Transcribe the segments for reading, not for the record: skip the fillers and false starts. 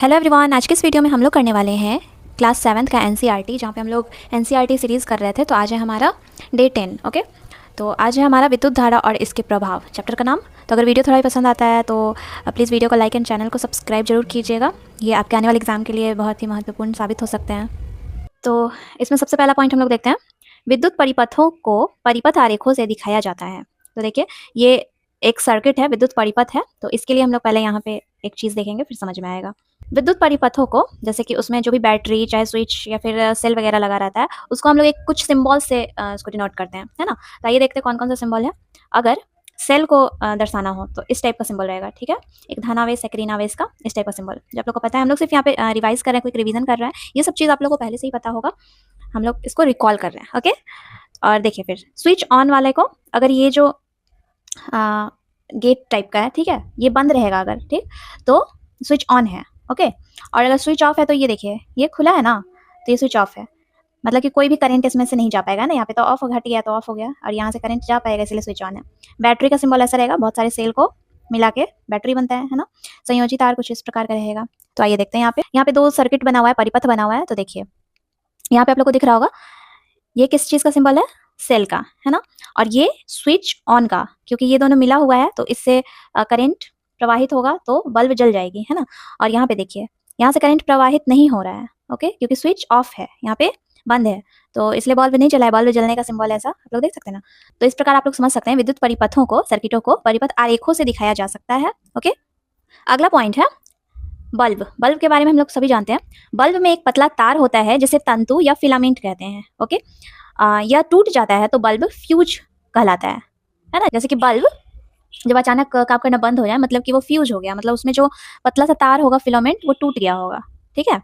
Hello everyone, आज के इस वीडियो में हम लोग करने वाले हैं क्लास 7 का एनसीईआरटी, जहाँ पे हम लोग एनसीईआरटी सीरीज़ कर रहे थे। तो आज है हमारा डे 10। ओके, तो आज है हमारा विद्युत धारा और इसके प्रभाव चैप्टर का नाम। तो अगर वीडियो थोड़ा भी पसंद आता है तो प्लीज़ वीडियो को लाइक एंड चैनल को सब्सक्राइब जरूर कीजिएगा। ये आपके आने वाले एग्जाम के लिए बहुत ही महत्वपूर्ण साबित हो सकते हैं। तो इसमें सबसे पहला पॉइंट हम लोग देखते हैं, विद्युत परिपथों को परिपथ आरेखों से दिखाया जाता है। तो देखिए, ये एक सर्किट है, विद्युत परिपथ है। तो इसके लिए हम लोग पहले यहाँ पे एक चीज़ देखेंगे, फिर समझ में आएगा। विद्युत परिपथों को, जैसे कि उसमें जो भी बैटरी चाहे स्विच या फिर सेल वगैरह लगा रहता है, उसको हम लोग एक कुछ सिंबल से उसको डिनोट करते हैं, है ना। तो आइए देखते हैं कौन कौन सा सिंबल है। अगर सेल को दर्शाना हो तो इस टाइप का सिंबल रहेगा, ठीक है। एक धनावेश है, ऋणावेश का इस टाइप का सिंबल। जब आप लोग को पता है, हम लोग सिर्फ यहाँ पे रिवाइज कर रहे हैं, कोई रिवीजन कर रहा है। ये सब चीज़ आप लोग को पहले से ही पता होगा, हम लोग इसको रिकॉल कर रहे हैं। ओके, और देखिए फिर स्विच ऑन वाले को, अगर ये जो गेट टाइप का है, ठीक है, ये बंद रहेगा अगर, ठीक, तो स्विच ऑन है। ओके, और अगर स्विच ऑफ है तो ये देखिए, ये खुला है ना, तो ये स्विच ऑफ है। मतलब कि कोई भी करंट इसमें से नहीं जा पाएगा ना। यहाँ पे तो ऑफ हट गया तो ऑफ हो गया, और यहाँ से करंट जा पाएगा, इसलिए स्विच ऑन है। बैटरी का सिंबल ऐसा रहेगा, बहुत सारे सेल को मिला के बैटरी बनता है ना। संयोजी तार कुछ इस प्रकार का रहेगा। तो आइए देखते हैं, यहाँ पे दो सर्किट बना हुआ है, परिपथ बना हुआ है। तो देखिए यहाँ पे आप लोग को दिख रहा होगा, ये किस चीज़ का सिंबल है, सेल का, है ना। और ये स्विच ऑन का, क्योंकि ये दोनों मिला हुआ है तो इससे करंट प्रवाहित होगा तो बल्ब जल जाएगी, है ना। और यहाँ पे देखिए, यहाँ से करंट प्रवाहित नहीं हो रहा है, ओके, क्योंकि स्विच ऑफ है, यहाँ पे बंद है, तो इसलिए बल्ब नहीं जला है। बल्ब जलने का सिंबल ऐसा आप लोग देख सकते हैं ना। तो इस प्रकार आप लोग समझ सकते हैं, विद्युत परिपथों को, सर्किटों को परिपथ आरेखों से दिखाया जा सकता है। ओके, अगला पॉइंट है बल्ब। बल्ब के बारे में हम लोग सभी जानते हैं। बल्ब में एक पतला तार होता है जिसे तंतु या फिलामेंट कहते हैं। ओके, यह टूट जाता है तो बल्ब फ्यूज कहलाता है ना। जैसे कि बल्ब जब अचानक काम करना बंद हो जाए, मतलब कि वो फ्यूज हो गया, मतलब उसमें जो पतला सा तार होगा, फिलामेंट, वो टूट गया होगा, ठीक है,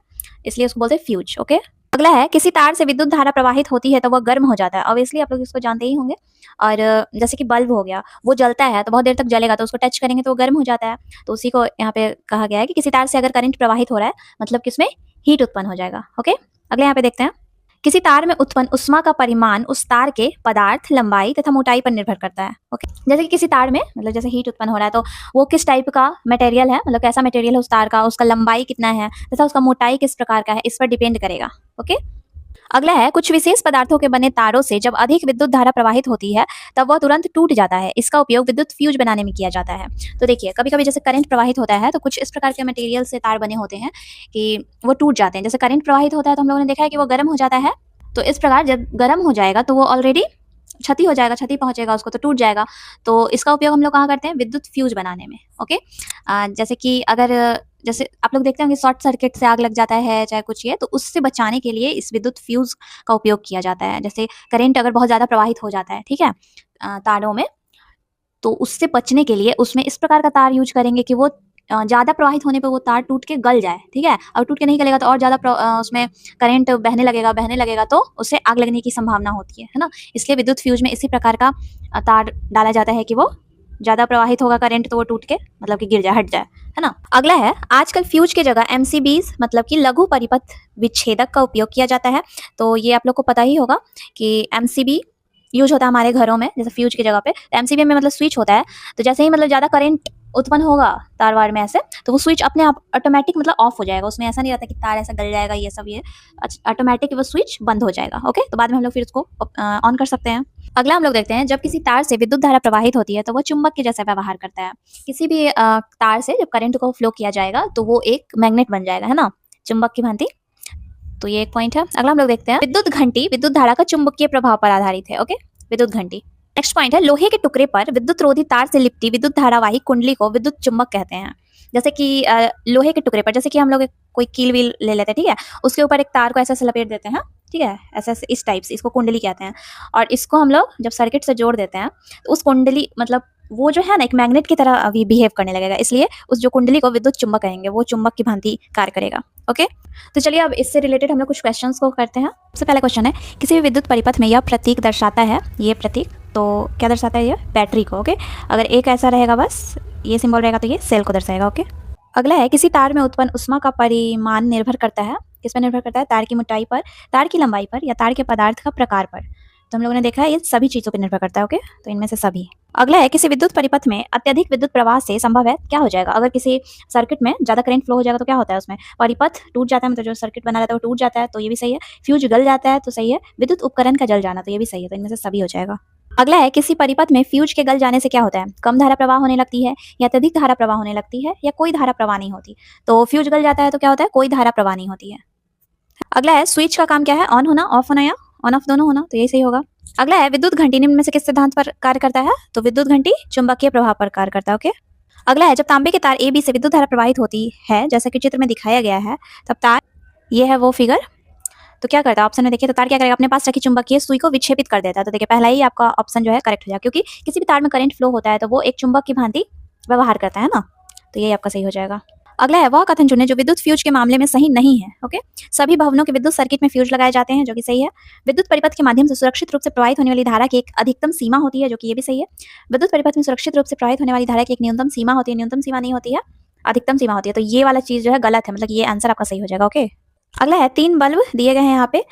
इसलिए उसको बोलते हैं फ्यूज। ओके, अगला है, किसी तार से विद्युत धारा प्रवाहित होती है तो वह गर्म हो जाता है। ऑब्वियसली आप लोग इसको जानते ही होंगे। और जैसे कि बल्ब हो गया, वो जलता है तो बहुत देर तक जलेगा, तो उसको टच करेंगे तो वो गर्म हो जाता है। तो उसी को यहाँ पे कहा गया है कि किसी तार से अगर करंट प्रवाहित हो रहा है, मतलब कि उसमें हीट उत्पन्न हो जाएगा। ओके, अगले यहाँ पे देखते हैं, किसी तार में उत्पन्न उष्मा का परिमाण उस तार के पदार्थ, लंबाई तथा मोटाई पर निर्भर करता है। ओके, जैसे कि किसी तार में, मतलब जैसे हीट उत्पन्न हो रहा है, तो वो किस टाइप का मटेरियल है, मतलब कैसा मटेरियल है उस तार का, उसका लंबाई कितना है तथा उसका मोटाई किस प्रकार का है, इस पर डिपेंड करेगा। ओके, अगला है, कुछ विशेष पदार्थों के बने तारों से जब अधिक विद्युत धारा प्रवाहित होती है तब वह तुरंत टूट जाता है। इसका उपयोग विद्युत फ्यूज बनाने में किया जाता है। तो देखिए, कभी कभी जैसे करंट प्रवाहित होता है तो कुछ इस प्रकार के मटेरियल से तार बने होते हैं कि वो टूट जाते हैं। जैसे करंट प्रवाहित होता है तो हम लोगों ने देखा है कि वो गर्म हो जाता है। तो इस प्रकार जब गर्म हो जाएगा तो वो ऑलरेडी क्षति हो जाएगा, क्षति पहुंचेगा उसको, तो टूट जाएगा। तो इसका उपयोग हम लोग कहाँ करते हैं, विद्युत फ्यूज बनाने में। ओके, जैसे कि अगर, जैसे आप लोग देखते होंगे शॉर्ट सर्किट से आग लग जाता है चाहे कुछ ये, तो उससे बचाने के लिए इस विद्युत फ्यूज का उपयोग किया जाता है। जैसे करंट अगर बहुत ज़्यादा प्रवाहित हो जाता है, ठीक है, तारों में, तो उससे बचने के लिए उसमें इस प्रकार का तार यूज करेंगे कि वो ज़्यादा प्रवाहित होने पे वो तार टूट के गल जाए, ठीक है। और टूट के नहीं गलेगा तो और ज़्यादा उसमें करंट बहने लगेगा तो उससे आग लगने की संभावना होती है ना। इसलिए विद्युत फ्यूज में इसी प्रकार का तार डाला जाता है कि वो ज़्यादा प्रवाहित होगा करंट तो वो टूट के, मतलब कि गिर जाए, हट जाए, है ना। अगला है, आजकल फ्यूज की जगह एमसीबीज, मतलब कि लघु परिपथ विच्छेदक का उपयोग किया जाता है। तो ये आप लोग को पता ही होगा कि एमसीबी यूज होता है हमारे घरों में, जैसे फ्यूज की जगह पे। तो एमसीबी में मतलब स्विच होता है, तो जैसे ही मतलब ज़्यादा करंट उत्पन्न होगा तार वार में ऐसे, तो वो स्विच अपने आप ऑटोमेटिक मतलब ऑफ हो जाएगा। उसमें ऐसा नहीं रहता कि तार ऐसा गल जाएगा, ये सब, ये ऑटोमेटिक वो स्विच बंद हो जाएगा। ओके, तो बाद में हम लोग फिर उसको ऑन कर सकते हैं। अगला हम लोग देखते हैं, जब किसी तार से विद्युत धारा प्रवाहित होती है तो वह चुंबक के जैसा व्यवहार करता है। किसी भी तार से जब करंट को फ्लो किया जाएगा तो वो एक मैग्नेट बन जाएगा, है ना, चुंबक की भांति। तो ये एक पॉइंट है। अगला हम लोग देखते हैं, विद्युत घंटी विद्युत धारा का चुंबकीय प्रभाव पर आधारित है। ओके, विद्युत घंटी। नेक्स्ट पॉइंट है, लोहे के टुकड़े पर विद्युत रोधी तार से लिपटी विद्युत धारावाही कुंडली को विद्युत चुंबक कहते हैं। जैसे कि लोहे के टुकड़े पर, जैसे कि हम लोग कोई कील वील ले लेते हैं, ठीक है, उसके ऊपर एक तार को ऐसे ऐसे लपेट देते हैं, ठीक है, ऐसे ऐसे इस टाइप से, इसको कुंडली कहते हैं। और इसको हम लोग जब सर्किट से जोड़ देते हैं तो उस कुंडली, मतलब वो जो है ना, एक मैग्नेट की तरह अभी बिहेव करने लगेगा, इसलिए उस जो कुंडली को विद्युत चुंबक कहेंगे, वो चुंबक की भांति कार्य करेगा। ओके, तो चलिए अब इससे रिलेटेड हम लोग कुछ क्वेश्चंस को करते हैं। सबसे पहला क्वेश्चन है, किसी भी विद्युत परिपथ में यह प्रतीक दर्शाता है, ये प्रतीक तो क्या दर्शाता है, ये बैटरी को। ओके, अगर एक ऐसा रहेगा, बस ये सिंबल रहेगा तो ये सेल को दर्शाएगा। ओके, अगला है, किसी तार में उत्पन्न उष्मा का परिमाण निर्भर करता है, किस पर निर्भर करता है, तार की मोटाई पर, तार की लंबाई पर, या तार के पदार्थ का प्रकार पर। तो हम लोगों ने देखा है ये सभी चीज़ों पर निर्भर करता है। ओके, तो इनमें से सभी। अगला है किसी विद्युत परिपथ में अत्यधिक विद्युत प्रवाह से संभव है क्या हो जाएगा? अगर किसी सर्किट में ज़्यादा करंट फ्लो हो जाएगा तो क्या होता है उसमें? परिपथ टूट जाता है, मतलब जो सर्किट बना रहता है वो टूट जाता है, तो ये भी सही है। फ्यूज गल जाता है तो सही है। विद्युत उपकरण का जल जाना तो ये भी सही है, तो इनमें से सभी हो जाएगा। अगला है किसी परिपथ में फ्यूज के गल जाने से क्या होता है? कम धारा प्रवाह होने लगती है या अत्यधिक धारा प्रवाह होने लगती है या कोई धारा प्रवाह नहीं होती। तो फ्यूज गल जाता है तो क्या होता है? कोई धारा प्रवाह नहीं होती है। अगला है स्विच का काम क्या है? ऑन होना, ऑफ होना या ऑन ऑफ दोनों होना, तो यही सही होगा। अगला है विद्युत घंटी निम्न में से किस सिद्धांत पर कार्य करता है? तो विद्युत घंटी चुंबकीय प्रभाव पर कार्य करता है। ओके। अगला है जब तांबे के तार ए बी से विद्युत धारा प्रवाहित होती है जैसा कि चित्र में दिखाया गया है, तब तार, ये है वो फिगर, तो क्या करता है ऑप्शन में देखिए, तो तार क्या करेगा? अपने पास रखी चुंबकीय सुई को विक्षेपित कर देता है। तो देखिए पहला ही आपका ऑप्शन जो है करेक्ट हो जाएगा, क्योंकि किसी भी तार में करंट फ्लो होता है तो वो एक चुंबक की भांति व्यवहार करता है ना, तो ये आपका सही हो जाएगा। अगला है वह कथन चुने जो विद्युत फ्यूज के मामले में सही नहीं है। ओके। सभी भवनों के विद्युत सर्किट में फ्यूज लगाए जाते हैं, जो कि सही है। विद्युत परिपथ के माध्यम से सुरक्षित रूप से प्रवाहित होने वाली धारा की एक अधिकतम सीमा होती है, जो कि ये भी सही है। विद्युत परिपथ में सुरक्षित रूप से प्रवाहित होने वाली धारा की एक न्यूनतम सीमा होती है, न्यूनतम सीमा नहीं होती है, अधिकतम सीमा होती है। तो ये वाला चीज जो है गलत है, मतलब ये आंसर आपका सही हो जाएगा। ओके। अगला है 3 बल्ब दिए गए हैं यहाँ पे,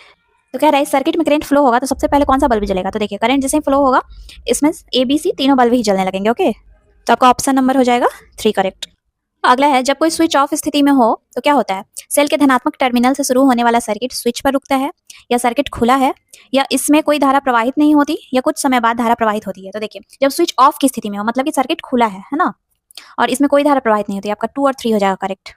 तो कह रहा है इस सर्किट में करंट फ्लो होगा तो सबसे पहले कौन सा बल्ब जलेगा? तो देखिए करंट जैसे ही फ्लो होगा इसमें ए बी सी तीनों बल्ब ही जलने लगेंगे। ओके, तो आपका ऑप्शन नंबर हो जाएगा 3 करेक्ट। अगला है जब कोई स्विच ऑफ स्थिति में हो तो क्या होता है? सेल के धनात्मक टर्मिनल से शुरू होने वाला सर्किट स्विच पर रुकता है, या सर्किट खुला है, या इसमें कोई धारा प्रवाहित नहीं होती, या कुछ समय बाद धारा प्रवाहित होती है। तो देखिए जब स्विच ऑफ की स्थिति में हो मतलब कि सर्किट खुला है ना, और इसमें कोई धारा प्रवाहित नहीं होती, आपका 2 और 3 हो जाएगा करेक्ट।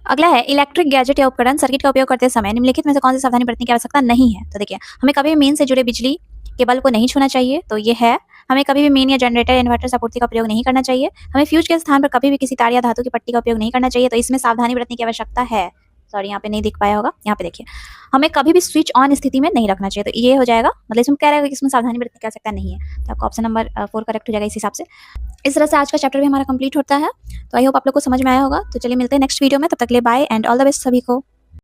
अगला है इलेक्ट्रिक गैजेट या उपकरण सर्किट का उपयोग करते समय निम्नलिखित में से कौन सी सावधानी बरतने की आवश्यकता नहीं है? तो देखिए हमें कभी भी मेन से जुड़े बिजली के बल्ब को नहीं छूना चाहिए, तो ये है। हमें कभी भी मेन या जनरेटर इन्वर्टर आपूर्ति का प्रयोग नहीं करना चाहिए। हमें फ्यूज के स्थान पर कभी भी किसी तार या धातु की पट्टी का उपयोग नहीं करना चाहिए, तो इसमें सावधानी बरतने की आवश्यकता है। सॉरी यहाँ पे नहीं दिख पाया होगा, यहाँ पे देखिए हमें कभी भी स्विच ऑन स्थिति में नहीं रखना चाहिए, तो ये हो जाएगा। मतलब इसमें कह रहा है कि इसमें सावधानी बरतने की आवश्यकता नहीं है, तो आपका ऑप्शन नंबर 4 करेक्ट हो जाएगा इस हिसाब से। इस तरह से आज का चैप्टर भी हमारा कंप्लीट होता है। तो आई होप आप लोग को समझ में आया होगा। तो चलिए मिलते हैं नेक्स्ट वीडियो में, तब तक के लिए bye and all the best सभी को।